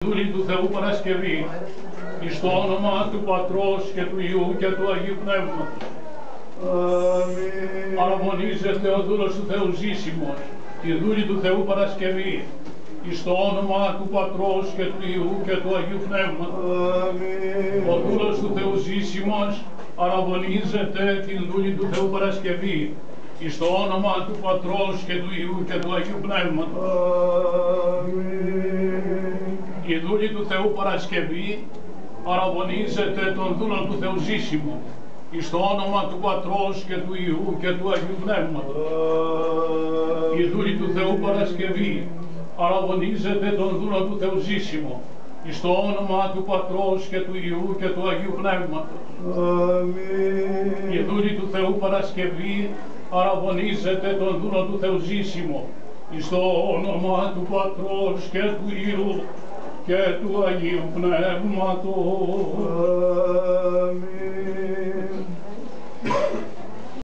Δούλη του Θεού Παρασκευή, εις το όνομα του Πατρός και του Υιού και του Αγίου Πνεύματος. Αμήν. Αρμονίζεται ο δούλος του Θεού Ζήσιμος, τη δούλη του Θεού Παρασκευή, εις το όνομα του Πατρός και του Υιού και του Αγίου Πνεύματος. Αμήν. Ο δούλος του Θεού Ζήσιμος αρμονίζεται την δούλη του Θεού Παρασκευή, εις το όνομα του Πατρός και του Υιού και του Αγίου Πνεύματος. Αμήν. Η δούλη του Θεού Παρασκευή αραβωνίζεται τον δούλον του Θεού Ζήσιμο, εις το όνομα του Πατρός και του Υιού και του Αγίου Πνεύματος. Η δούλη του Θεού Παρασκευή αραβωνίζεται τον δούλον του Θεού Ζήσιμο, εις το όνομα του Πατρός και του Υιού και του Αγίου Πνεύματος. Αμήν. Η δούλη του Θεού Παρασκευή αραβωνίζεται τον δούλον του Θεού Ζήσιμο, εις το όνομα του Πατρός και του Υιού και του Αγίου Πνεύματος.